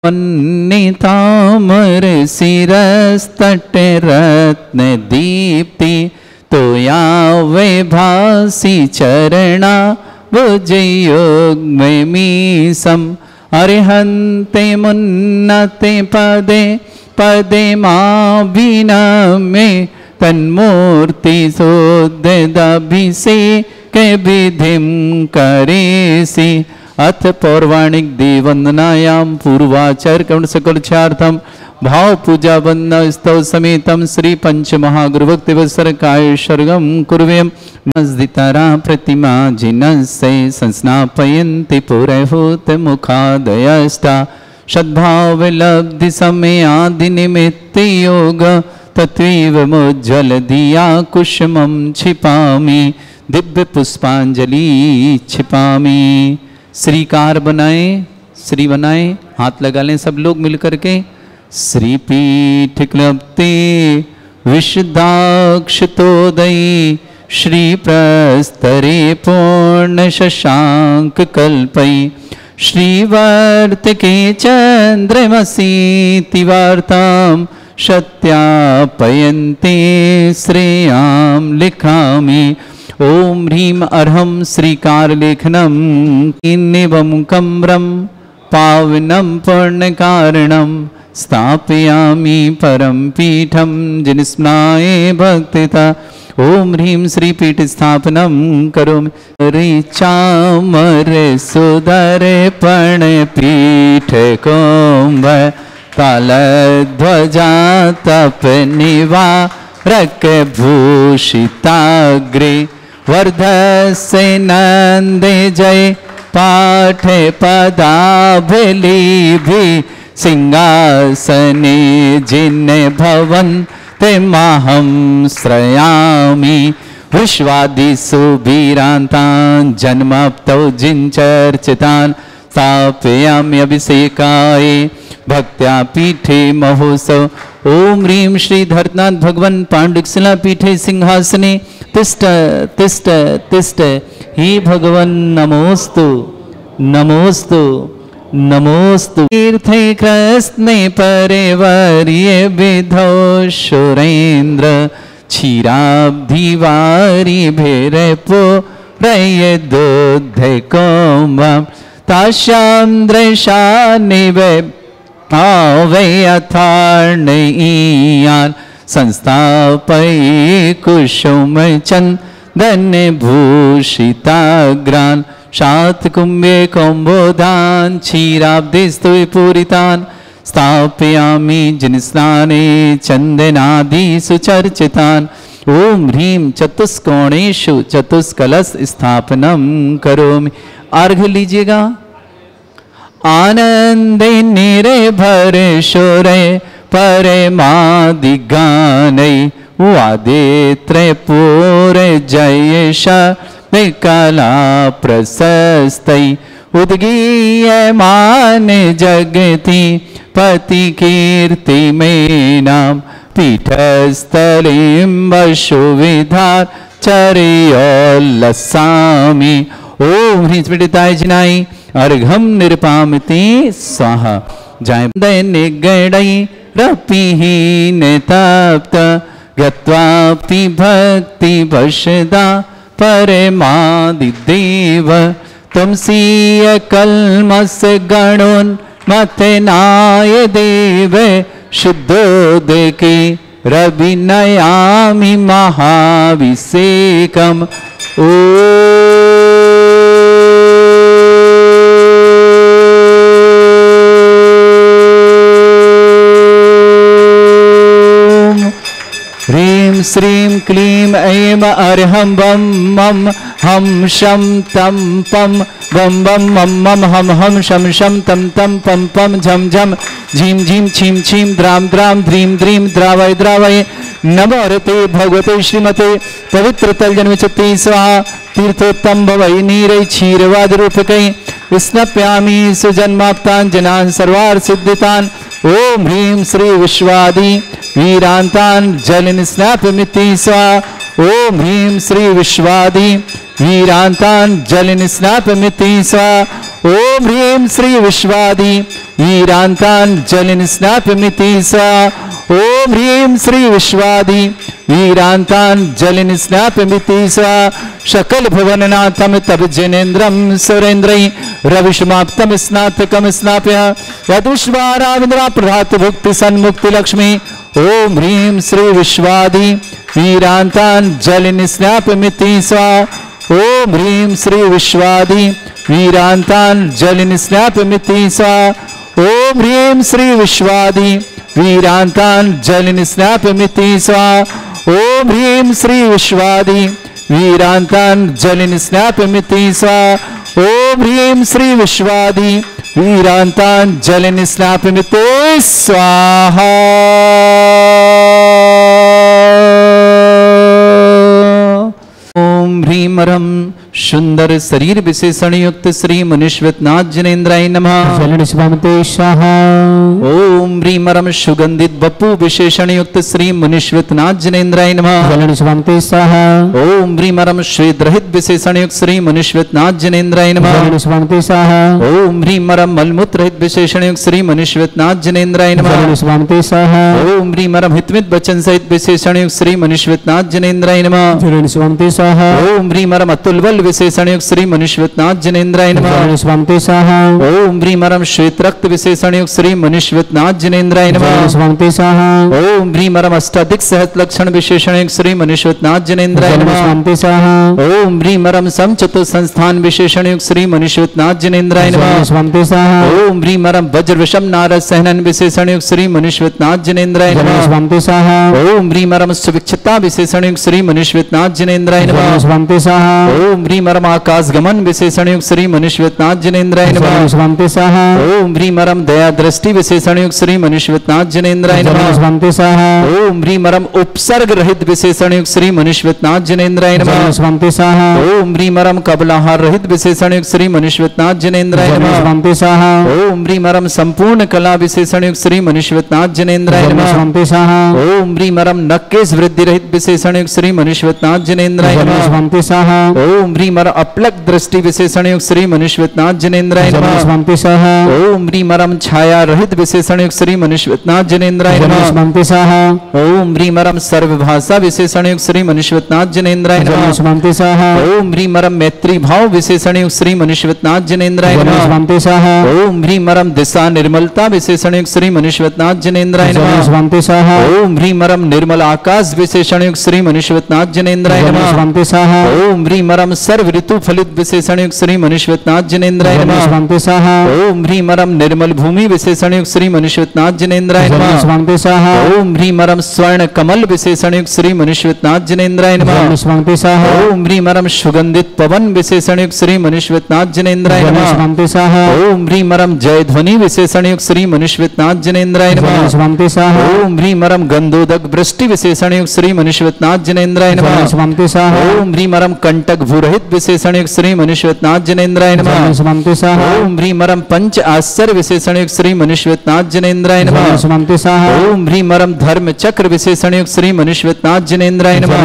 तामर शिरस्तट रत्न दीप्ति तोयावे भासी चरणा भुजयुग्ममीसम अर्हन्ते मुन्नते पदे पदे माविनमे तन्मूर्ति सोद्यदभिषेक विधिं करेसि। अथ पौर्वाणिक देववंदनायां पूर्वाचार्य कर्ण सकलचार्थम भाव पूजा वंदना स्तव समेतम श्री पंच महागुरुभक्ति वत्सर काय सर्गम कुर्वेम। नस्दितारा प्रतिमा जिनस्य संस्नापयन्ति पुरहूत मुखादयष्टा सद्भाव लब्धि समय आदि निमित्त योग तत्वीव मुज्ज्वल दिया कुसुमं छिपामि दिव्य पुष्पांजलि छिपामि। श्रीकार बनाए, श्री बनाए, हाथ लगा लें सब लोग मिलकर के। श्रीपीठ क्लप्ते विशुद्धाक्षतोदयी श्री प्रस्तरे पूर्ण शशांक कल्पई श्रीवर्तके चंद्रमसी वार्तां सत्यापयन्ते श्रेयां लिखामि। ओम ह्रीं अर्हं श्रीकार लेखनम किन्निवं कम्रं पावनं पुण्यकारणं स्थापयामि परम पीठं जिनस्मृणाये भक्तिता। ओम ह्रीं श्रीपीठ स्थापनं करोमि। ऋचामर सुदर पण पीठ कुंभ तालध्वजा तप निवारक भूषिताग्रे वर्धस्य नंदे जय पाठ पदाभिलिभि सिंहासने जिन भवन ते माहं श्रयामि। विश्वादिषु वीरान्तान् जन्माप्तौ जिनचर्चितान् स्थापयामि अभिषेकाय भक्त्या पीठे महोत्सव। ओम ह्रीं श्री धर्तनाथ भगवन् पाण्डुकशिला पीठे सिंहासने तिष्ठ तिष्ठ तिष्ठ। हे भगवन् नमोस्तु नमोस्तु नमोस्तु। तीर्थे कृष्णे परिवर्य विधौ सुरेन्द्र क्षीराब्धिवारी भैरपो रय दुद्धकोमं तास्यां दृशानिवे आवे अथार्णयीयान् संस्थापये कुसुम चंदन भूषिताग्रान् शातकुम्भे कौम्बोधान् क्षीराब्धिस्तु पूरितान् स्थापयामि जिनस्नाने चंदनादिषु चर्चितान्। ओम ह्रीं चतुष्कोणेषु चतुष्कलश स्थापनं करोमि। अर्घ लीजिएगा। आनंदे निर्भर शोरे परमादिगानै वादे त्रैपूर जयश कला प्रशस्तै उद्गीयमान जगति पति कीर्ति में नाम पीठस्थलीं वसुविधार चर्योल्लसामि। ओम ह्रीं पीडिताय जिनाय अर्घम निरपामिति स्वाहा। जय निगडै रपिहीन तप्त गत्वापि भक्ति वशदा परमादिदेव तुमसीय कल्मस गणोन्मथनाय देव शुद्धोदके रविनयामि महाभिषेकम्। ओ ह्रीं श्रीं क्लीं ऐं अर्हं बम मम हम शम तम पम बम बम मम मम हम हम शम शम तम तम पम पम झम झम झीम झीम छीम छीम द्राम द्राम ध्रीम द्रीम द्रावय द्रावय। नमोरते भगवते श्रीमते पवित्र तलजन्मचते स्वाहा। तीर्थोत्तम भवै नीरै क्षीरवाद रूपकै स्नप्यामि सुजन्माप्तान् जनान् सर्वार्थ सिद्धितान्। ओम ह्रीं श्री विश्वादि वीरांतान् जलिन स्नापमिति स्वाहा। ओम ह्रीं श्री विश्वादि वीरांतान् जलिन स्नापमिति स्वाहा। ओम ह्रीं श्री विश्वादि वीरांतांजलिं स्नापयमिति सा ओम ह्रीं श्री विश्वादि वीरांतांजलिं स्नापयमिति सा सकल भुवननाथं तब जनेन्द्रं सुरेन्द्रै रविशमाप्तं स्नातकं स्नाप्य यदुष्वाराविन्द्रा प्रभात भुक्ति सन्मुक्ति लक्ष्मी ओम ह्रीं श्री विश्वादि वीरांतांजलिं स्नापयमिति सा ओम ह्रीं श्री विश्वादि वीरांतांजलिं स्नापयमिति सा ओम ह्रीं श्री विश्वादि वीरांतांजलिं स्नापयमिति सा ओम ह्रीं श्री विश्वादि वीरांतांजलिं स्नापयमिति सा ओम ह्रीं श्री विश्वादि वीरांतांजलिं स्नापयमिति स्वाहा ओम ह्रीमरम सुंदर शरीर विशेषण युक्त श्री मुनीश्वरनाथ जनेन्द्राय नमः ओम ह्रीमरम सुगंधित बपू विशेषण युक्त श्री मुनीश्वरनाथ जनेन्द्राय नमः ओम ह्रीमरम श्वेत रहित विशेषण युक्त श्री मुनीश्वरनाथ जनेन्द्राय नमः ओम ह्रीमरम मलमूत्र रहित विशेषण युक्त श्री मुनीश्वरनाथ जनेन्द्राय नमः ओम ह्रीमरम हितमित वचन सहित विशेषण युक्त श्री मुनीश्वरनाथ जनेन्द्राय नमः ओम ह्रीमरम अतुल बल विशेषण युक्त श्री मुनीश्वरनाथ जनेन्द्राय नमः ओम ह्रीमरम श्वेत रक्त विशेषण युक्त श्री मुनीश्वरनाथ जनेन्द्राय नमः ओम ह्रीमरम अष्टाधिक सहत लक्षण विशेषण युक्त श्री मुनीश्वरनाथ जनेन्द्राय नमः ओम ह्रीमरम समचतुर संस्थान विशेषण युक्त श्री मुनीश्वरनाथ जनेन्द्राय नमः ओम ह्रीमरम वज्र विषम नारद सहनन विशेषण युक्त श्री मुनीश्वरनाथ जनेन्द्राय नमः ओम ह्रीमरम सुविक्षता विशेषण युक्त श्री मुनीश्वरनाथ जनेन्द्राय नमः ओम ह्रीमरम आकाश गमन विशेषण युक्त श्री मुनीश्वरनाथ जनेन्द्राय नमः ओम ह्रीमरम दया दृष्टि विशेषण युक्त श्री मुनीश्वरनाथ जनेन्द्राय नमः ओम ह्रीमरम उपसर्ग रहित विशेषण युक्त श्री मुनीश्वरनाथ जनेन्द्राय नमः ओम ह्रीमरम कबलाहार रहित विशेषण युक्त श्री मुनीश्वरनाथ जनेन्द्राय नमः ओम ह्रीमरम संपूर्ण कला विशेषण युक्त श्री मुनीश्वरनाथ जनेन्द्राय नमः ओम ह्रीमरम नक्केश वृद्धि रहित विशेषण युक्त श्री मुनीश्वरनाथ जनेन्द्राय नमः ओम ह्रीमरम अपलक दृष्टि विशेषण युक्त श्री मुनीश्वरनाथ जनेन्द्राय नमः ओम ह्रीमरम छाया रहित विशेषण युक्त श्री मुनीश्वरनाथ जनेन्द्राय नमः ओम ह्रीमरम सर्वभाषा विशेषण युक्त श्री मुनीश्वरनाथ जनेन्द्राय नमः ओम ह्रीमरम मैत्री भाव विशेषण युक्त श्री मुनीश्वरनाथ जनेन्द्राय नमः ओम ह्रीमरम दिशा निर्मलता विशेषण युक्त श्री मुनीश्वरनाथ जनेन्द्राय नमः ओम ह्रीमरम निर्मल आकाश विशेषण युक्त श्री मुनीश्वरनाथ जनेन्द्राय नमः ओम ह्रीमरम सर्व ऋतु फलित विशेषण युक्त श्री मुनीश्वरनाथ जनेन्द्राय नमः ओम ह्रीमरम निर्मल भूमि विशेषण युक्त श्री मुनीश्वरनाथ जनेन्द्राय नमः ओम ह्रीमरम स्वर्ण कमल विशेषण युक्त श्री मुनीश्वरनाथ जनेन्द्राय नमः ओम ह्रीमरम सुगंधित पवन विशेषण युक्त श्री मुनीश्वरनाथ जनेन्द्राय नमः ओम ह्रीमरम जय ध्वनि विशेषण युक्त श्री मुनीश्वरनाथ जनेन्द्राय नमः ओम ह्रीमरम गंधोदक वृष्टि विशेषण युक्त श्री मुनीश्वरनाथ जनेन्द्राय नमः ओम ह्रीमरम कंटक भूरहित विशेषण युक्त श्री मुनीश्वरनाथ जनेन्द्राय नमः ओम ह्रीमरम पंच आश्चर्य विशेषण युक्त श्री मुनीश्वरनाथ जनेन्द्राय नमः ओम ह्रीमरम धर्म चक्र विशेषण युक्त श्री मुनीश्वरनाथ जनेन्द्राय नमः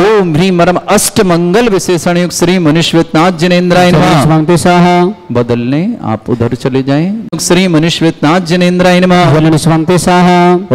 ओम ह्रीमरम अष्ट मंगल विशेषण युक्त श्री मुनीश्वरनाथ जनेन्द्राय नमः बदलने आप उधर चले जाएं श्री मुनीश्वरनाथ जनेन्द्राय नमः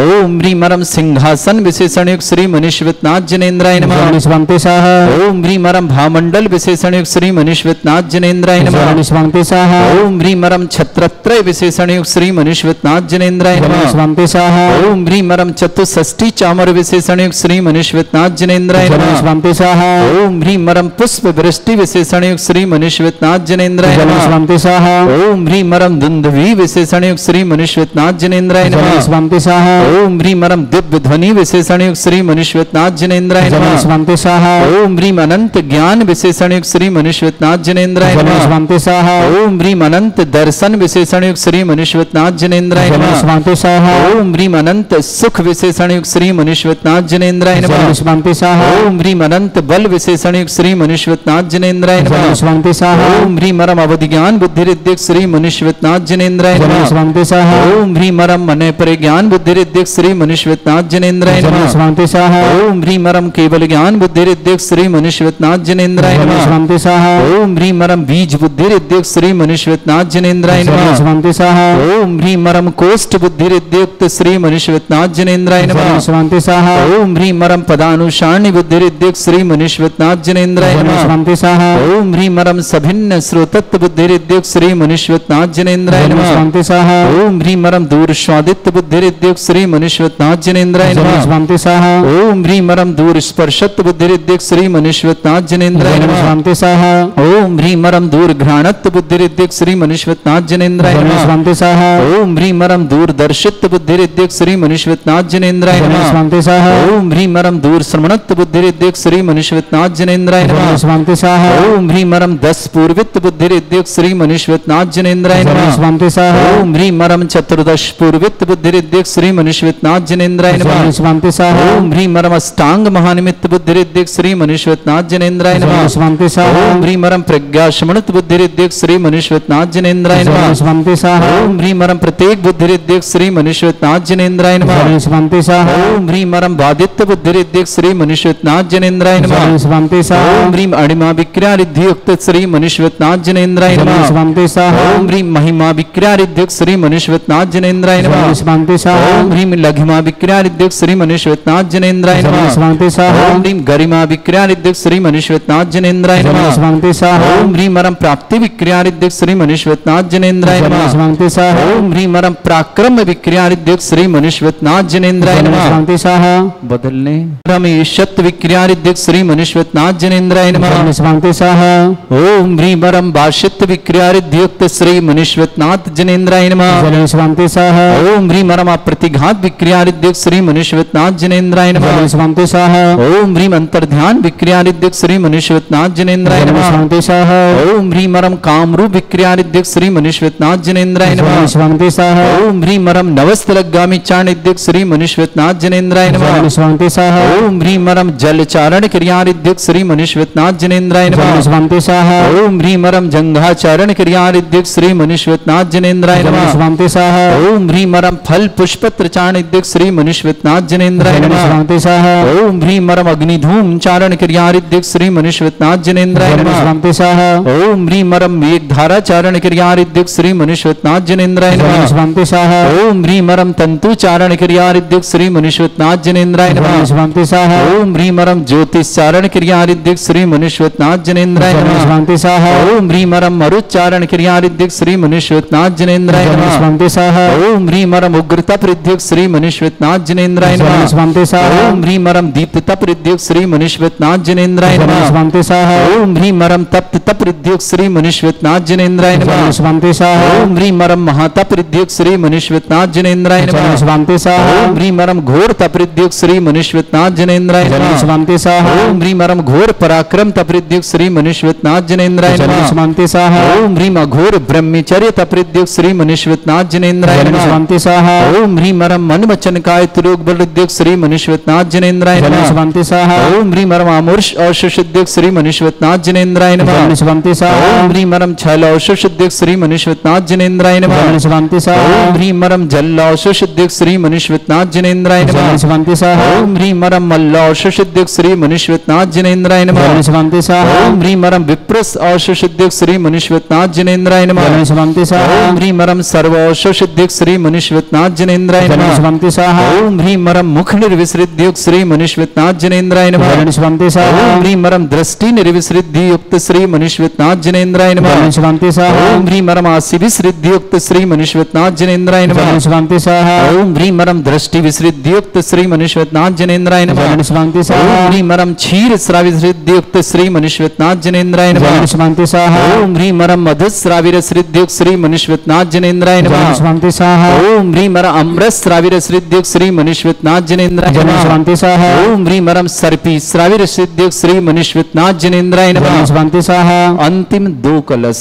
ओम ह्रीमरम सिंहासन विशेषण युक्त श्री मुनीश्वरनाथ जनेन्द्राय नमः ओम ह्रीमरम भामंडल विशेषण युक्त श्री मुनीश्वरनाथ जनेन्द्राय नमः ओम ह्रीमरम छत्रत्रय विशेषण युक्त श्री मुनीश्वरनाथ जनेन्द्राय नमः ओम ह्रीमरम चतुष्षष्ठी चामर विशेषण युक्त श्री मुनीश्वरनाथ जनेन्द्राय नमः ओम ह्रीमरम पुष्प वृष्टि विशेषण युक्त श्री मुनीश्वरनाथ जनेन्द्राय नमः ओम ह्रीमरम दुंदुभि विशेषण युक्त श्री मुनीश्वरनाथ जनेन्द्राय नमः ओम ह्रीमरम दिव्य ध्वनि विशेषण युक्त श्री मुनीश्वरनाथ जनेन्द्राय नमः ओम ह्रीम अनंत ज्ञान विशेषण युक्त श्री मुनीश्वरनाथ जनेन्द्राय नमः ओम ह्रीम अनंत दर्शन विशेषण युक्त श्री मुनीश्वरनाथ जनेन्द्राय नमः ओम ह्रीम अनंत सुख विशेषण युक्त श्री मुनीश्वरनाथ जनेन्द्राय नमः ओम ह्रीम अनंत बल विशेषण युक्त श्री मुनीश्वरनाथ जनेन्द्राय नमः ओम ह्रीमरम अवधि ज्ञान बुद्धि रिद्धिक श्री मुनीश्वरनाथ जनेन्द्राय नमः ओम ह्रीमरम मने परे ज्ञान बुद्धि रिद्धिक श्री मुनीश्वरनाथ जनेन्द्राय नमः ओम ह्रीमरम केवल ज्ञान बुद्धि रिद्धिक श्री मुनीश्वरनाथ जनेन्द्राय जनेन्द्राय नमः। स्वामी स्वाहा। ओम ह्रीं मरम बीज बुद्धिरिद्युक्त श्री मनुष्यनाथ जनेन्द्राय नमः। स्वामी स्वाहा। ओम ह्रीं मरम कोष्ठ बुद्धिरिद्युक्त श्री मनुष्यनाथ जनेन्द्राय नमः। स्वामी स्वाहा। ओम ह्रीं मरम पदानुसारणी बुद्धिरिद्युक्त श्री मनुष्यनाथ जनेन्द्राय नमः। स्वामी स्वाहा। ओम ह्रीं मरम सभिन्न श्रोतत्व बुद्धिरिद्युक्त श्री मनुष्यनाथ जनेन्द्राय नमः। स्वामी स्वाहा। ओम ह्रीं मरम दूर स्वादित्य बुद्धिरिद्युक्त श्री मनुष्यनाथ जनेन्द्राय नमः। स्वामी स्वाहा। ओम ह्रीं मरम दूर स्पर्शत्व बुद्धिरिद्युक्त श्री मनुष्यनाथ जनेन्द्राय नमः। स्वामी स्वाहा। ओम ह्रीं मरम दूर घ्राणत्व बुद्धिरिद्युक्त श्री मनुष्यनाथ जनेन्द्राय नमः। स्वामी स्वाहा। ओम ह्रीं मरम दूर दर्शित्व बुद्धिरिद्युक्त श्री मनुष्यनाथ जनेन्द्राय नमः। स्वामी स्वाहा। ओम ह्रीं मरम दूर श्रवणत्व बुद्धिरिद्युक्त श्री मनुष्यनाथ जनेन्द्राय नमः। स्वामी स्वाहा। ओम ह्रीं मरम 10 पूर्वित्व बुद्धिरिद्युक्त श्री मनुष्यनाथ जनेन्द्राय नमः। स्वामी स्वाहा। ओम ह्रीं मरम 14 पूर्वित्व बुद्धिरिद्युक्त श्री मनुष्यनाथ जनेन्द्राय नमः। स्वामी स्वाहा। ओम ह्रीं मरम अष्टांग महानिमित्त बुद्धिरिद्युक्त श्री मनुष्यनाथ जनेन्द्राय नमः। स्वामी स्वाहा। ओम ह्रीं मरम प्रज्ञा शमणत बुद्धिरिद्युक्त श्री मनुष्यनाथ जनेन्द्राय नमः। स्वामी स्वाहा। ओम ह्रीं मरम प्रत्येक बुद्धिरिद्युक्त श्री मनुष्यनाथ जनेन्द्राय नमः। स्वामी स्वाहा। ओम ह्रीं मरम बादित्य बुद्धिरिद्युक्त श्री मनुष्यनाथ जनेन्द्राय नमः। स्वामी स्वाहा। ओम ह्रीं अणिमा विक्रियारिद्युक्त श्री मनुष्यनाथ जनेन्द्राय नमः। स्वामी स्वाहा। ओम ह्रीं महिमा विक्रियारिद्युक्त श्री मनुष्यनाथ जनेन्द्राय नमः। स्वामी स्वाहा। ओम ह्रीं लघिमा विक्रियारिद्युक्त श्री मनुष्यनाथ जनेन्द्राय नमः। स्वामी स्वाहा। ओम ह्रीं गरिमा विक्रियारिद्युक्त श्री मनुष्यनाथ जनेन्द्राय नमः। स्वामी स्वाहा। ओम ह्रीं मरम प्राप्ति विक्रियारिद्युक्त श्री मनुष्यनाथ जनेन्द्राय नमः। स्वामी स्वाहा। ओम ह्रीं मरम पराक्रम विक्रियारिद्युक्त श्री मनुष्यनाथ जनेन्द्राय नमः। स्वामी स्वाहा। बदलने रमेशत्व विक्रियारिद्युक्त श्री मनुष्यनाथ जनेन्द्राय नमः। स्वामी स्वाहा। ओम ह्रीं मरम भाष्यत्व विक्रियारिद्युक्त श्री मनुष्यनाथ जनेन्द्राय नमः। स्वामी स्वाहा। ओम ह्रीं मरम प्रतिघात विक्रियारिद्युक्त श्री मनुष्यनाथ जनेन्द्राय नमः। स्वामी स्वाहा। ओम ह्रीं अंतर्ध्यान विक्रियारिद्युक्त श्री मनुष्यनाथ जनेन्द्राय नमः। स्वामी स्वाहा। ओम ह्रीं मरम कामरूप विक्रियारिद्युक्त श्री मनुष्यनाथ जनेन्द्राय नमः। स्वामी स्वाहा। ओम ह्रीं मरम नवस्तलगामी चारणिद्युक्त श्री मनुष्यनाथ जनेन्द्राय नमः। स्वामी स्वाहा। ओम ह्रीं मरम जलचारण क्रियारिद्युक्त श्री मनुष्यनाथ जनेन्द्राय नमः। स्वामी स्वाहा। ओम ह्रीं मरम जंघाचारण क्रियारिद्युक्त श्री मनुष्यनाथ जनेन्द्राय नमः। स्वामी स्वाहा। ओम ह्रीं मरम फल पुष्पत्र चारणिद्युक्त श्री मनुष्यनाथ जनेन्द्राय नमः। स्वामी स्वाहा। ओम ह्रीं मरम अग्निधूम चारण क्रियारिद्युक्त श्री मनुष्यनाथ जनेन्द्राय नमः। स्वामी स्वाहा। ओम ह्रीं मरम मेघधारा चारण क्रियारिद्युक्त श्री मनुष्यनाथ जनेन्द्राय नमः। स्वामी स्वाहा। ओम ह्रीं मरम तंतु चारण क्रियारिद्युक्त श्री मनुष्यनाथ जनेन्द्राय नमः। स्वामी स्वाहा। ओम ह्रीं मरम ज्योतिष चारण क्रियारिद्युक्त श्री मनुष्यनाथ जनेन्द्राय नमः। स्वामी स्वाहा। ओम ह्रीं मरम मरुच्चारण क्रियारिद्युक्त श्री मनुष्यनाथ जनेन्द्राय नमः। स्वामी स्वाहा। ओम ह्रीं मरम उग्रता प्रद्युक्त श्री मनुष्यनाथ जनेन्द्राय नमः। स्वामी स्वाहा। ओम ह्रीं मरम दीप्तता प्रद्युक्त श्री मनुष्यनाथ जनेन्द्राय नमः। स्वामी स्वाहा। ओम ह्रीं मरम तप्त प्रद्युक्त श्री मनुष्यनाथ जनेन्द्राय नमः। स्वामी स्वाहा। ओम ह्रीं मरम महाता प्रद्युक्त श्री मनुष्यनाथ जनेन्द्राय नमः। स्वामी स्वाहा। ओम ह्रीं मरम घोर तप्रद्युक्त श्री मनुष्यनाथ जनेन्द्राय नमः। स्वामी स्वाहा। ओम ह्रीं मरम घोर पराक्रम तप्रद्युक्त श्री मनुष्यनाथ जनेन्द्राय नमः। स्वामी स्वाहा। ओम ह्रीं अघोर ब्रह्मचर्य तप्रद्युक्त श्री मनुष्यनाथ जनेन्द्राय नमः। स्वामी स्वाहा। ओम ह्रीं मरम मन वचन काय तुरोग बलद्युक्त श्री मनुष्यनाथ जनेन्द्राय नमः। स्वामी स्वाहा। ओम ह्रीं मरम आमुष औषुद्युक्त श्री मनुष्यनाथ जनेन्द्राय नमः। स्वामी स्वाहा। ओम ह्रीं मरम छल औषुद्युक्त श्री मनुष्यनाथ जनेन्द्राय नमः। स्वामी स्वाहा। ओम ह्रीं मरम जल औषुद्युक्त श्री मनुष्यनाथ जनेन्द्राय नमः। स्वामी स्वाहा। ओम ह्रीं मरम मल्ल औषुद्युक्त श्री मनुष्यनाथ जनेन्द्राय नमः। स्वामी स्वाहा। ओम ह्रीं मरम विप्रस औषुद्युक्त श्री मनुष्यनाथ जनेन्द्राय नमः। स्वामी स्वाहा। ओम ह्रीं मरम सर्व औषुद्युक्त श्री मनुष्यनाथ जनेन्द्राय नमः। स्वामी स्वाहा। ओम ह्रीं मरम मुख निर्विसृद्युक्त श्री मनुष्यनाथ जनेन्द्राय नमः। स्वामी स्वाहा। ओम ह्रीं मरम दृष्टि निर्विसृद्युक्त श्री मनुष्यनाथ जनेन्द्राय नमः। स्वामी स्वाहा। ओम ह्रीं मरम आसि विसृद्युक्त श्री मनुष्यनाथ जनेन्द्राय नमः। स्वामी स्वाहा। ओम ह्रीं मरम दृष्टि विसृद्युक्त श्री मनुष्यनाथ जनेन्द्राय नमः। स्वामी स्वाहा। ओम ह्रीं मरम क्षीर श्राविसृद्युक्त श्री मनुष्यनाथ जनेन्द्राय नमः। स्वामी स्वाहा। ओम ह्रीं मरम मधुश्राविरसृद्युक्त श्री मनुष्यनाथ जनेन्द्राय नमः। स्वामी स्वाहा। ओम ह्रीं मरम अमृत श्राविरसृद्युक्त श्री मनुष्यनाथ जनेन्द्राय नमः। स्वामी स्वाहा। ओम ह्रीं मरम सर्पी श्राविरसृद्युक्त श्री मनुष्यनाथ जनेन्द्राय नमः। स्वामी स्वाहा। अंतिम 2 कलश।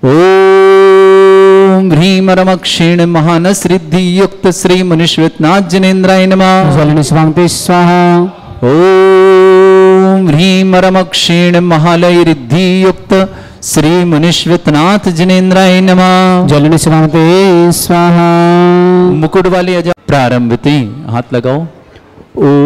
ओम ह्रीं मरम क्षीण महानस रिद्धि युक्त श्री मनुष्यनाथ जनेन्द्राय नमः। स्वामी स्वाहा। ओम ह्रीं मरम क्षीण महालय रिद्धि युक्त श्री मनुष्यनाथ जनेन्द्राय नमः। जलनि स्वामी स्वाहा। मुकुट वाली अजा प्रारंभती हाथ लगाओ। ओम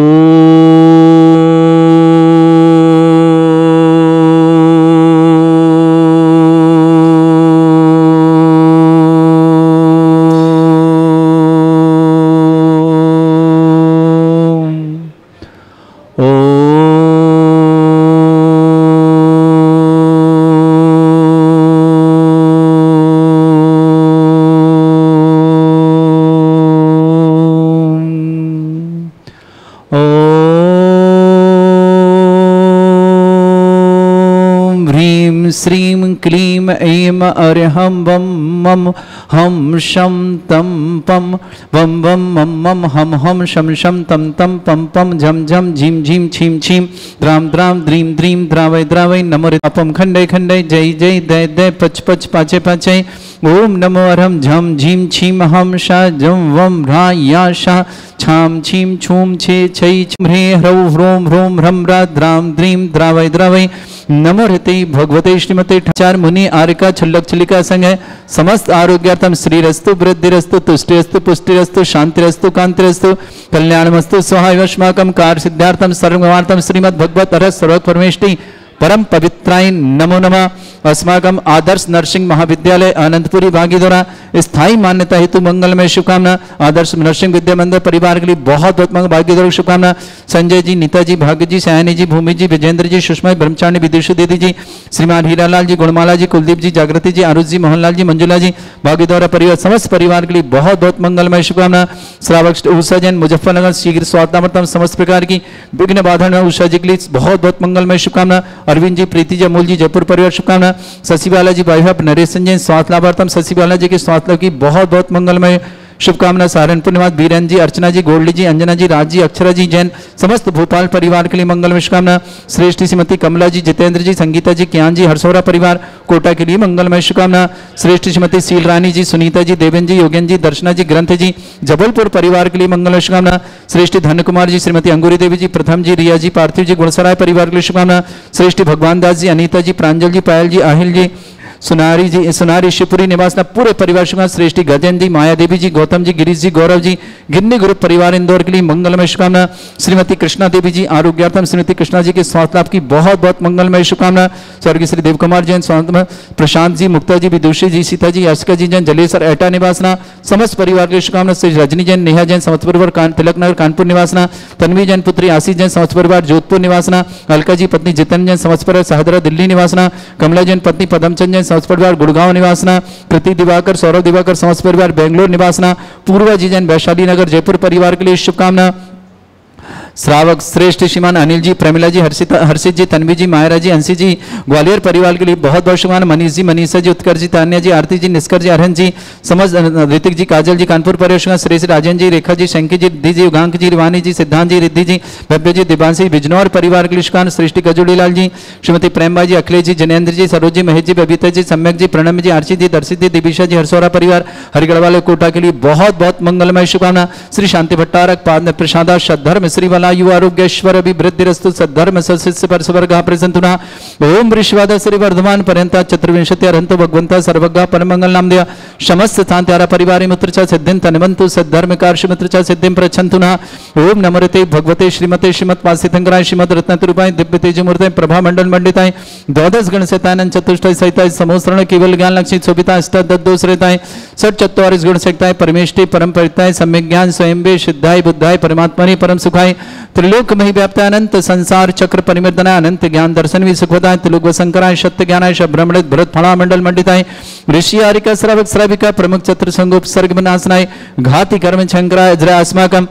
श्रीं क्लीं ऐं अर्हं वं मं हम शं तं पं वं वं मं मं हम हम शं शं तं तं पं पं झं झं झीं झीं छीं छीं द्रां द्रां द्रीं द्रीं द्रावय द्रावय नमो अपम खंडे खंडे जय जय दय दय पच पच पाचे पाचे ओम नमो अरहम झम झीम छीम हम शा जम वम ह्रा या शा छाम छीम छूम छे छै ह्रे ह्रौ ह्रोम ह्रोम ह्रम रा द्राम द्रीम द्रावय द्रावय नमो हृते भगवते श्रीमते चार मुनि आरिका छल्लक छलिका संग है समस्त आरोग्यार्थम श्रीरस्तु वृद्धिरस्तु तुष्टिरस्तु पुष्टिरस्तु शांतिरस्तु कांतिरस्तु कल्याणमस्तु स्वाहायवश्माकम कार्य सिद्धार्थम सर्वमार्थम श्रीमद् भगवत अरह सर्व परमेष्टि परम पवित्राय नमो नमः। अस्माकम आदर्श नर्सिंग महाविद्यालय आनंदपुरी भागीदोरा स्थायी मान्यता हेतु मंगलमय शुभकामना। आदर्श नर्सिंग विद्या मंदिर परिवार के लिए बहुत बहुत मंगल भाग्यदोरा शुभकामना। संजय जी, नीता जी, भाग्य जी, सयानी जी, भूमि जी, विजेंद्र जी, सुषमा ब्रह्मचारी, विदुषु दीदी जी, श्रीमान हीरालाल जी, गुणमाला जी, कुलदीप जी, जागृति जी, आरुष जी, मोहनलाल जी, मंजुला जी, भागीदोरा परिवार समस्त परिवार के लिए बहुत बहुत मंगलमय शुभकामना। श्रावक उषा जैन मुजफ्फरनगर शीघ्र स्वास्थ्य समस्त प्रकार की विघ्न बाधा न उषा जी के लिए बहुत बहुत मंगलमय शुभकामना। अरविंद जी, प्रीति जी, अमूल जी, जयपुर परिवार शुभकामना। शशि बाला जी, भाई भाई नरेश संजय स्वास्थ्य लाभार्थम शशि बाला जी के स्वास्थ्य लाभ की बहुत बहुत मंगलमय शुभकामना। सहारनपुर निवास बीरन जी, अर्चना जी, गोल्डी जी, अंजना जी, राज जी, अक्षरा जी, जैन समस्त भोपाल परिवार के लिए मंगलमय शुभकामना। श्रेष्ठ श्रीमती कमला जी, जितेंद्र जी, संगीता जी, ज्ञान जी, हरसोरा परिवार कोटा के लिए मंगलमय शुभकामना। श्रेष्ठ श्रीमती शील रानी जी, सुनीता जी, देवेन जी, योगेन जी, दर्शना जी, ग्रंथ जी, जबलपुर परिवार के लिए मंगलमय शुभकामना। श्रेष्ठ धन कुमार जी, श्रीमती अंगूरी देवी जी, प्रथम जी, रिया जी, पार्थिव जी, गुणसराय परिवार के लिए शुभकामना। श्रेष्ठ भगवान दास जी, अनीता जी, प्रांजल जी, पायल जी, आहिल जी, सुनारी जी, सुनारी शिवपुरी निवासना पूरे परिवार शुभकामना। श्रेष्ठी गजन जी, माया देवी जी, गौतम जी, गिरीश जी, गौरव जी, गिन्नी ग्रुप परिवार इंदौर के लिए मंगलमय शुभकामना। श्रीमती कृष्णा देवी जी, आरोग्यार्थम श्रीमती कृष्णा जी के स्वास्थ्य लाभ की बहुत बहुत मंगलमय शुभकामना। स्वर्गीय श्री देव कुमार जैन स्वास्थ्य, प्रशांत जी, मुक्ता जी, विदुषी जी, सीता जी, याशिका जी जैन, जलेसर एटा निवासना समस्त परिवार के लिए शुभकामना। श्री रजनी जैन, नेहा जैन, समस्त परिवार तिलक नगर कानपुर निवासना। तन्वी जैन पुत्री आशीष जैन, समस्त परिवार जोधपुर निवासना। अलका जी पत्नी जितन जैन, समस्त परिवार सहदरा दिल्ली निवासना। कमला जैन पत्नी पदमचंद जैन, समस्त परिवार गुड़गांव निवासना। कृति दिवाकर, सौरभ दिवाकर, समस्त परिवार बेंगलोर निवासना। पूर्वा जी जैन, वैशाली नगर जयपुर परिवार के लिए शुभकामना। श्रावक श्रेष्ठ श्रीमान अनिल जी, प्रमिला जी, हर्षित जी, तन्वी जी, मायरा जी, अंशी जी, ग्वालियर परिवार के लिए बहुत बहुत शुभकामना। मनीष जी, मनीषा जी, उत्कर्ष जी, तान्या जी, आरती जी, निष्कर जी, अरहन जी, समझ ऋतिक जी, काजल जी, कानपुर परिवार शुभकामना। श्री राजन जी, रेखा जी, शंकी जी, रिद्धि जी, युगांक जी, रिवानी जी, सिद्धांत जी, रिद्धि जी, भव्य जी, दिवांशी, बिजनौर परिवार के लिए शुभकामना। सृष्टि गजोड़ीलाल जी, श्रीमती प्रेमबाई जी, अखिलेश जी, जनेन्द्र जी, सरोज जी, महेश जी, बबीता जी, सम्यक जी, प्रणम जी, आर्ची जी, दर्शित जी, दिविशा जी, हरसोरा परिवार हरिगढ़वाले कोटा के लिए बहुत बहुत मंगलमय शुभकामना। श्री शांति भट्टारक पाद प्रसादा सद्धर्म श्री वला युवा आरोग्य अभिवृद्धिरस्तु सद्धर्म सशिष्य परस्वर्गा प्रसंतुना। ओम वृषवाद श्री वर्धमान पर्यंता चतुर्विंशति अरहंतो भगवंता सर्वज्ञ परमंगल नाम दिया समस्त शांत्यारा परिवार मित्र च सिद्धिं तन्वन्तु सद्धर्म कार्य मित्र च सिद्धिं प्रच्छन्तुना। ओम नमोते भगवते श्रीमते श्रीमत् वासितंगराय श्रीमद रत्नतरूपाय दिव्य तेजमूर्ते प्रभा मंडल मंडिताय द्वादश गण सैतानन चतुष्टय सहिताय समोसरण केवल ज्ञान लक्ष्मी शोभिता अष्टादशोश्रिताय षट चत्वारिश गुण सहिताय परमेष्टि परम परिताय सम्यक ज्ञान स्वयं सिद्धाय बुद्धाय परमात्मने परम सुखाय त्रिलोक मही व्याप्त अनंत संसार चक्र परिमर्दनाय अनंत ज्ञान दर्शन भी सुखदाय त्रिलोक शंकराय सत्य ज्ञानाय ब्रह्मणित भरत फणा मंडल मंडिताय ऋषि आरिका श्रावक श्राविका प्रमुख चतुर संगोप सर्ग विनाशनाय घाति कर्म शंकराय अजरा अस्माकम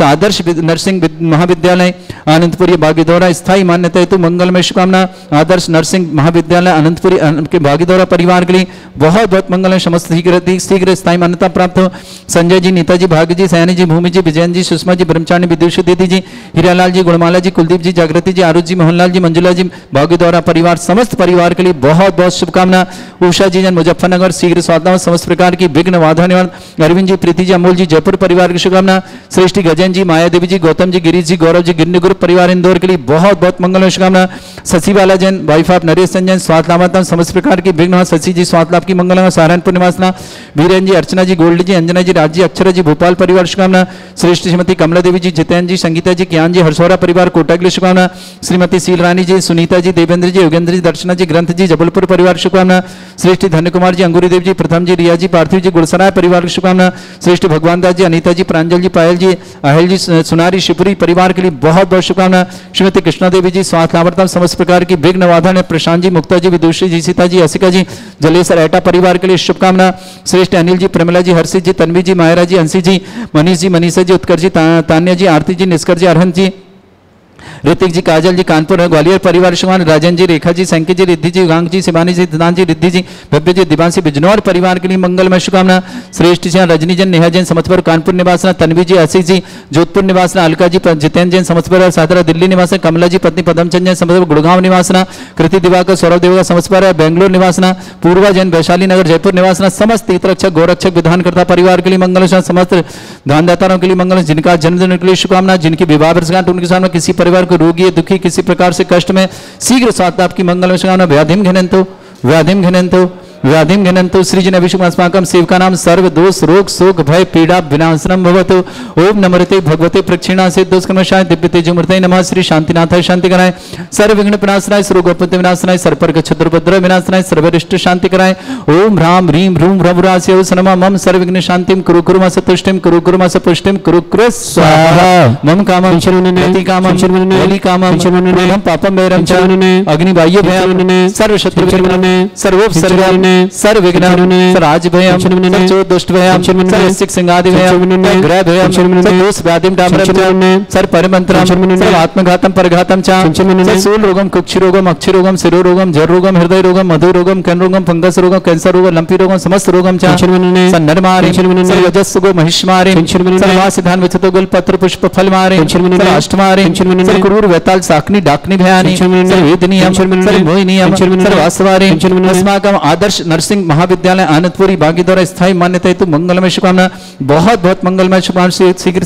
आदर्श नर्सिंग महाविद्यालय आनंदपुरी भागीदौरा स्थायी मान्यता हेतु मंगलमय शुभकामना। आदर्श नर्सिंग महाविद्यालय आनंदपुरी के भागीदौरा परिवार के लिए बहुत बहुत मंगल समस्त शीघ्र स्थायी मान्यता प्राप्त हो। संजय जी, नीता जी, भाग्य जी, सयानी जी, भूमि जी, विजयन जी, सुषमा जी, ब्रह्मचारी, विदुषु दीदी जी, हीरालाल जी, गुणमाला जी, कुलदीप जी, जागृति जी, आरुष जी, मोहनलाल जी, मंजुला जी, भागीदौरा परिवार समस्त परिवार के लिए बहुत बहुत शुभकामना। उषा जी जन मुजफ्फरनगर शीघ्र स्वास्थ्य समस्त प्रकार की विघ्न बाधा निवारण। अरविंद जी, प्रीति जी, अमूल जी, जयपुर परिवार की शुभकामना। श्रेष्ठी गजन जी, माया देवी जी, गौतम जी, गिरीश जी, गौरव जी, गिन्नी ग्रुप परिवार इंदौर के लिए बहुत बहुत मंगल शुभकामना। शशि बाला जैन, वाइफ ऑफ नरेश संजन स्वास्थ्य लाभ समस्त प्रकार की विघ्न। शशि जी स्वास्थ्य लाभ की मंगल। सहारनपुर निवासना वीरेन जी, अर्चना जी, गोल्ड जी, अंजना जी, राज जी, अक्षरा जी, भोपाल परिवार शुभकामना। श्रेष्ठ श्रीमती कमला देवी जी, जितेंद्र जी, संगीता जी, ज्ञान जी, हरसोरा परिवार कोटा के लिए शुभकामना। श्रीमती शील रानी जी, सुनीता जी, देवेंद्र जी, योगेंद्र जी, दर्शना जी, ग्रंथ जी, जबलपुर परिवार शुभकामना। श्रेष्ठ धन्य कुमार जी, अंगूरी देव जी, प्रथम जी, रिया जी, पार्थिव जी, गुड़सराय परिवार की शुभकामना। श्रेष्ठ भगवान दास जी, अनीता जी, प्रांजल जी, पायल जी, अहिल जी, सुनारी शिवपुरी परिवार के लिए बहुत बहुत शुभकामना। श्रीमती कृष्णा देवी जी स्वास्थ्य लाभार्थम समस्त प्रकार की विघ्न बाधा ने प्रशांत जी, मुक्ता जी, विदुषी जी, सीता जी, असिका जी, जलेसर एटा परिवार के लिए शुभकामना। श्रेष्ठ अनिल जी, प्रमिला जी, हर्षित जी, तन्वी जी, मायरा जी, अंशी जी, मनीष जी, मनीषा जी, उत्कर्ष जी, तान्या जी, आरती जी, निष्कर जी, अरहन जी, ऋतिक जी, काजल जी, कानपुर ग्वालियर परिवार शुभान, राजन जी, रेखा जी, संकेत जी, रिद्धि जी, गांग जी, शिवानी जी, दिदान जी, रिद्धि जी, भव्य जी, दिवांशी बिजनौर परिवार के लिए मंगलमय शुभकामना। श्रेष्ठ जी, रजनी जैन, नेहा जैन समस्तपुर कानपुर निवासना, तन्वी जी, आशीष जी जोधपुर निवासना, अलका जी, जितेंद्र जैन समस्तपुर सादरा दिल्ली निवासना, कमला जी पत्नी पदमचंद जैन समस्तपुर गुड़गांव निवासना, कृति दिवाकर, सौरभ देवका समस्तपुर बेंगलोर निवासना, पूर्वा जैन वैशाली नगर जयपुर निवासना, समस्त तीर्थरक्षक गौरक्षक विधानकर्ता परिवार के लिए मंगल, समस्त दानदाताओं के लिए मंगल, जिनका जन्मदिन के लिए शुभकामना, जिनकी विवाह वर्षगांठ उनके सामने, किसी परिवार को रोगी दुखी किसी प्रकार से कष्ट में शीघ्र स्वास्थ्य आपकी मंगल शुभकामना। व्याधिम घनंतो व्याधिम घनंतो व्याधिम घनंतो सृजन अभिषेक अस्माकं सेवका नाम सर्व दोष रोग शोक भय पीड़ा विनाशनम भवतु। ओम नमस्ते भगवते प्रक्षिणा से दोषकर्मशाय दिव्य तेजोमूर्तये नमः। श्री शांतिनाथाय शांति कराय, सर्व विघ्न विनाशनाय, सर्वोपत्ति विनाशनाय, सर्पर क्षत्रपद्र विनाशनाय, सर्वरिष्ट शांति कराय। ओम ह्राम ह्रीम ह्रूम भ्रमरास्य नमः। मम सर्वविघ्न शांतिम कुरु कुरु मस तुष्टिम कुरु कुरु मस पुष्टिम कुरु कुरु स्वाहा। मम कामं गति कामं बलि कामं क्रोधं पापं वैरं च अग्निबाह्य भयं सर्व शत्रु सर्वोपसर्ग सर्व विघ्न राज भयं सर्व दुष्ट भयं सर्व सिक सिंगादि भयं ग्रह भयं सर्व दोष व्याधिम डामरं सर्व परमंत्रं सर्व आत्मघातम परघातम च सूल रोगम कुक्षि रोगम अक्षि रोगम शिरो रोगम जर रोगम हृदय रोगम मधु रोगम कन रोगम फंगस रोगम कैंसर रोगम लंपी रोगम समस्त रोगम च सन्नर मारे सर्व रजस गो महिष मारे सर्व सिद्धान विचतो गुल पत्र पुष्प फल मारे सर्व अष्ट मारे सर्व क्रूर वेताल साकनी डाकनी भयानी सर्व वेदनीयम सर्व मोहिनीयम सर्व आसवारे अस्माकं आदर्श नर्सिंग महाविद्यालय आनंदपुरी बागी द्वारा स्थायी मान्यता हेतु मंगलमय शुभकामना। बहुत बहुत मंगलमय शुभकामना, शीघ्र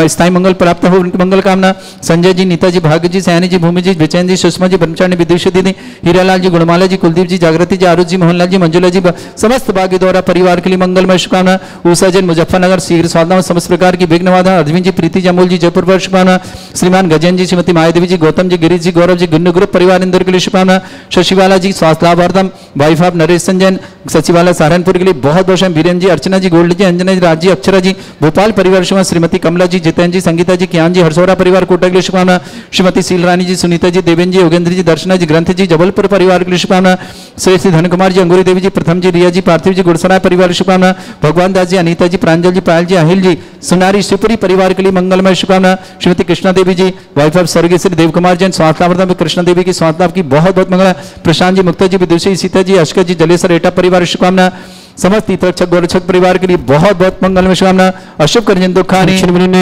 स्थायी मंगल प्राप्त हो उनकी मंगल कामना। संजय जी, नीता जी, भाग्य जी, सयानी जी, भूमि जी, विचैन जी, सुषमा जी, ब्रह्मचारिणी विदुषी दीदी, हीरालाल जी, गुणमाला जी, कुलदीप जी, जागृति जी, आरुष जी, मोहनलाल जी, मंजुला जी, समस्त बागी द्वारा परिवार के लिए मंगलमय शुभकामना। उषा जैन मुजफ्फरनगर शीघ्र साधना समस्त प्रकार की विघ्न बाधा। अरविंद जी, प्रीति जी, अमोल जी, जयपुर पर शुभकामना। श्रीमान गजेंद्र जी, श्रीमती मायादेवी जी, गौतम जी, गिरीश जी, गौरव जी, गुन्नू ग्रुप परिवार इंदौर के लिए शुभकामना। शशिवाला जी, स्वास्थ्य लाभार्थम वाइफ ऑफ नरेश संजन सचिवालय सहारनपुर के लिए बहुत बहुत वीरेंद्र जी, अर्चना जी, गोल्ड जी, अंजना जी, राज जी, अक्षरा जी, भोपाल परिवार शुभकामना। श्रीमती कमला जी, जितेंद्र जी, संगीता जी, कियान जी, हरसौरा परिवार कोटा के लिए शुभकामना। श्रीमती शील रानी जी, सुनीता जी, देवेंद्र जी, योगेंद्र जी, दर्शना जी, ग्रंथ जी, जबलपुर परिवार के लिए शुभकामना। श्री धन कुमार जी, अंगूरी देवी जी, प्रथम जी, रिया जी, पार्थिव जी, गुड़सराय परिवार शुभकामना। भगवान दास जी, अनीता जी, प्रांजल जी, पायल जी, अहिल जी, सुनारी शिवपुरी परिवार के लिए मंगलमय शुभकामना। श्रीमती कृष्णा देवी जी, वाइफ ऑफ स्वर्गीय श्री देव कुमार जैन स्वास्थ्य कृष्णा देवी की स्वास्थ्य की बहुत बहुत मंगल। प्रशांत जी, मुक्ता जी, विदुषी, सीता जी, अशकर जी, जलेसर एटा परिवार शुभकामना। समस्त तीर्थरक्षक गौरक्षक परिवार के लिए बहुत बहुत मंगलमय शुभकामना। अशुभ कर्जन दुखानी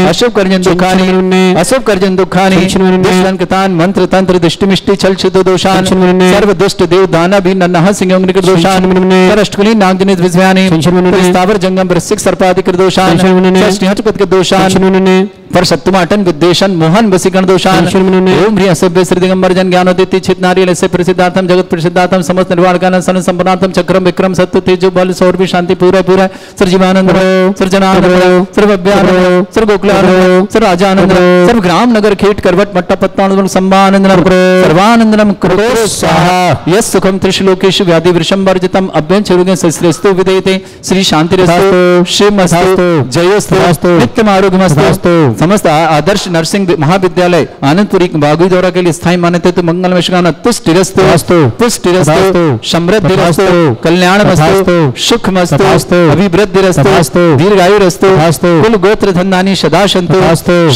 अशुभ कर्जन दुखानी अशुभ कर्जन दुखानी दुष्टंकतान मंत्र तंत्र दृष्टिमिष्टि छल छिद्र दोषान सर्व दुष्ट देव दाना भी नन्हा सिंह दोषान अष्टकुली नागजनित विषयानि स्थावर जंगम वृश्चिक सर्पाधिक दोषान षष्ठिहटपद दोषान पर सत्तुमाटन विद्वेषण मोहन वसीकरण दोषान ओम ह्री असभ्य श्री दिगंबर जन ज्ञानोदिति चित नारियल से प्रसिद्धार्थम जगत प्रसिद्धार्थम समस्त निर्वाण कान सन संपन्नार्थम चक्रम विक्रम सत्य तेजो बल सौर भी शांति पूरा पूरा सर्वजीवानंद सर्वजनानंद सर्वभव्यानंद सर्वगोकुलानंद सर्वराजानंद सर्व ग्राम नगर खेट करवट मट्टा पत्तानंद संबानंदनम सर्वानंदनम कृतो स्वाहा यस सुखम त्रिशलोकेश व्याधि वृषंबर्जितम अभ्यंचरुगे सस्रेस्तु विदेते श्री शांतिरस्तु शिवमस्तु जयोस्तु नित्यम आरोग्यमस्तु। समस्त आदर्श नर्सिंग महाविद्यालय आनंदपुरी बागी द्वारा के लिए स्थायी मान्यता तो मंगलमय शुभकामना। तुष्टिरस्तु पुष्टिरस्तु समृद्धिरस्तु कल्याणमस्तु सुखमस्तु अभिवृद्धिरस्तु दीर्घायुरस्तु कुल गोत्र धन्यानि सदा सन्तु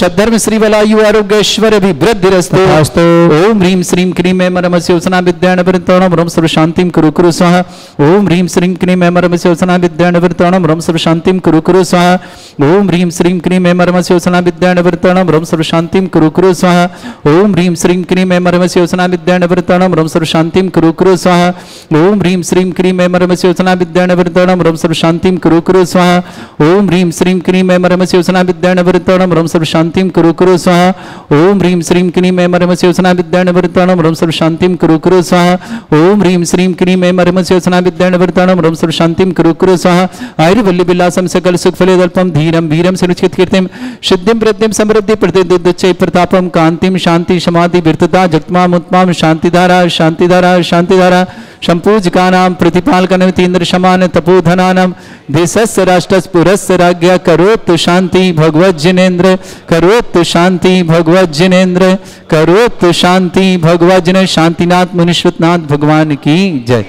सद्धर्म श्री वलायु आरोग्य ऐश्वर्य अभिवृद्धिरस्तु। ओम ह्रीं श्रीं क्रीं ऐं मरमस्य ओसना विद्याण वृत्तोणम रम सर्व शांतिं कुरु कुरु स्वाहा। ओम ह्रीं श्रीं क्रीं ऐं मरमस्य ओसना विद्याण वृत्तोणम रम सर्व शांतिं कुरु कुरु स्वाहा। ओम ह्रीं श्रीं क्रीं ऐं मरमस्य ओसना विद्याण वृत्तोणम रम सर्व शांतिं कुरु कुरु स्वाहा। ओम ह्रीं श्रीं क्रीं ऐं मरमस्य ओसना विद्याण वृत्तोणम रम सर्व शांतिं कुरु कुरु स्वाहा। ओम ह्रीं श्रीं क्रीं ऐं मरमस्य ओसना विद्याण वृत्तोणम रम सर्व शांतिं कुरु कुरु स्वाहा। ओम ह्रीं श्रीं क्रीं ऐं मरमस्य ओसना विद्याण वृत्तोणम रम सर्व शांतिं कुरु कुरु स्वाहा। ओम ह्रीं श्रीं क्रीं ऐं मरमस्य ओसना विद्याण वृत्तोणम रम सर्व शांतिं कुरु कुरु स्वाहा। ओम ह्रीं श्रीं क्रीं ऐं मरमस्य ओसना विद्याण वृत्तोणम रम सर्व शांतिं कुरु कुरु स्वाहा। आयुर्वल्ली विलासम सकल सुख फलेदल्पम धीरम वीरम सुरुचित कीर्तिम सिद्धिं प्रत्यं समृद्धि प्रतिदुच्चै प्रतापम कांतिम शांति समाधि विरतता जगतमाम उत्तमाम शांतिधारा शांतिधारा शांतिधारा संपूजकानां प्रतिपालकनतीन्द्र समान तपोधनानां देशस्य राष्ट्रस्य पुरस्य राज्ञा करोतु शांति भगवत जिनेन्द्र करोतु शांति भगवत जिनेन्द्र करोतु शांति भगवत जिनेन्द्र। शांतिनाथ मुनीश्वरनाथ भगवान की जय।